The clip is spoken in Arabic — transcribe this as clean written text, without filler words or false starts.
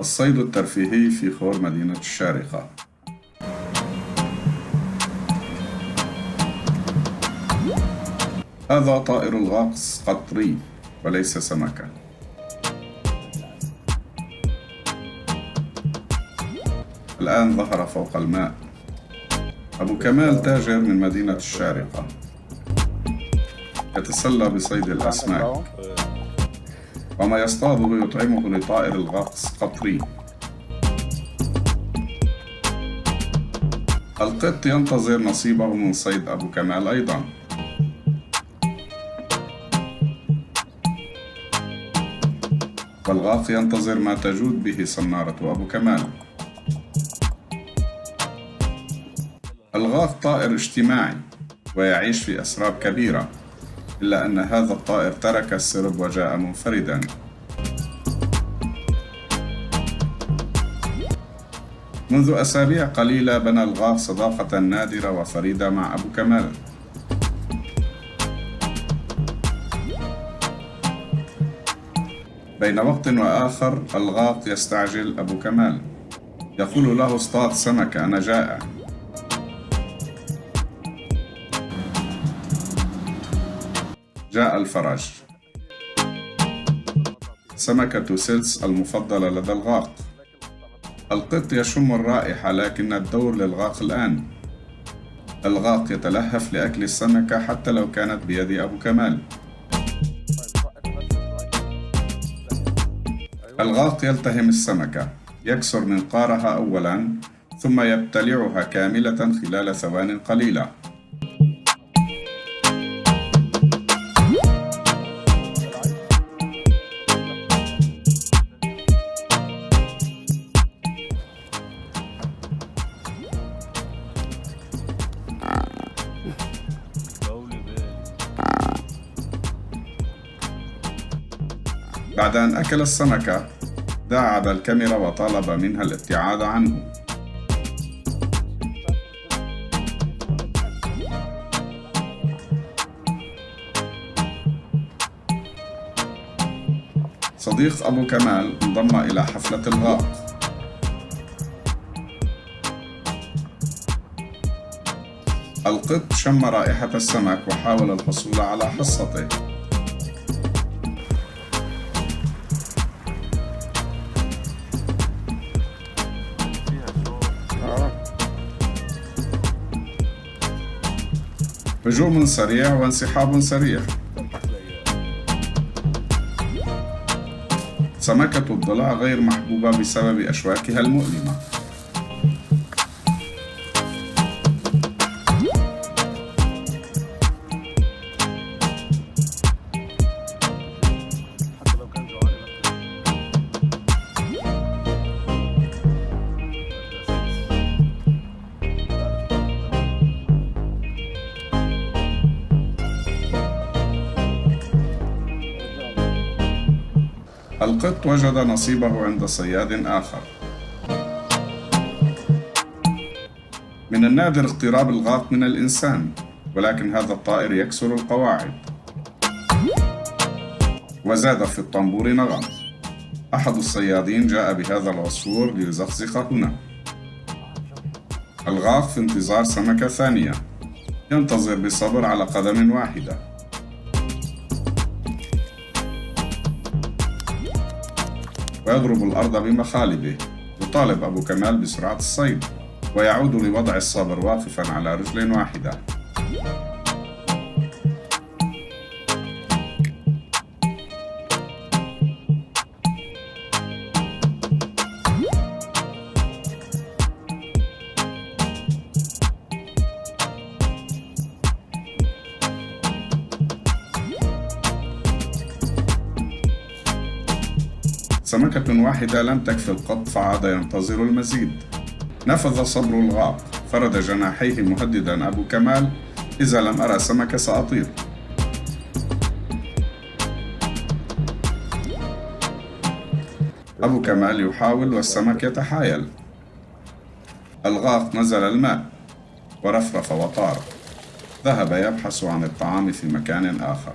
الصيد الترفيهي في خور مدينة الشارقة. هذا طائر الغاقص قطري وليس سمكة. الآن ظهر فوق الماء. أبو كمال تاجر من مدينة الشارقة، يتسلى بصيد الأسماك، وما يصطاده يطعمه لطائر الغاقص قطري. القط ينتظر نصيبه من صيد أبو كمال أيضا. والغاق ينتظر ما تجود به صنارة أبو كمال. الغاق طائر اجتماعي ويعيش في أسراب كبيرة، إلا أن هذا الطائر ترك السرب وجاء منفردا. منذ أسابيع قليلة بنى الغاق صداقة نادرة وفريدة مع أبو كمال. بين وقت وآخر الغاق يستعجل أبو كمال، يقول له: اصطاد سمكة، أنا جائع. جاء الفرج، سمكة سلس المفضلة لدى الغاق. القط يشم الرائحة، لكن الدور للغاق الآن. الغاق يتلهف لأكل السمكة حتى لو كانت بيد أبو كمال. الغاق يلتهم السمكة، يكسر منقارها أولاً ثم يبتلعها كاملة خلال ثوان قليلة. بعد أن أكل السمكة داعب الكاميرا وطالب منها الابتعاد عنه. صديق أبو كمال انضم إلى حفلة الغاق. القط شم رائحة السمك وحاول الحصول على حصته. هجوم سريع وانسحاب سريع. سمكة الضلع غير محبوبة بسبب أشواكها المؤلمة. القط وجد نصيبه عند صياد آخر. من النادر اقتراب الغاق من الإنسان، ولكن هذا الطائر يكسر القواعد. وزاد في الطنبور نغم. أحد الصيادين جاء بهذا العصفور ليزقزق هنا. الغاق في انتظار سمكة ثانية، ينتظر بصبر على قدم واحدة. ويضرب الأرض بمخالبه. يطالب أبو كمال بسرعة الصيد، ويعود لوضع الصابر واقفاً على رجل واحدة. سمكة واحدة لم تكفي القط، فعاد ينتظر المزيد. نفذ صبر الغاق، فرد جناحيه مهددا أبو كمال: إذا لم أرى سمكة سأطير. أبو كمال يحاول والسمك يتحايل. الغاق نزل الماء ورفرف وطار، ذهب يبحث عن الطعام في مكان آخر.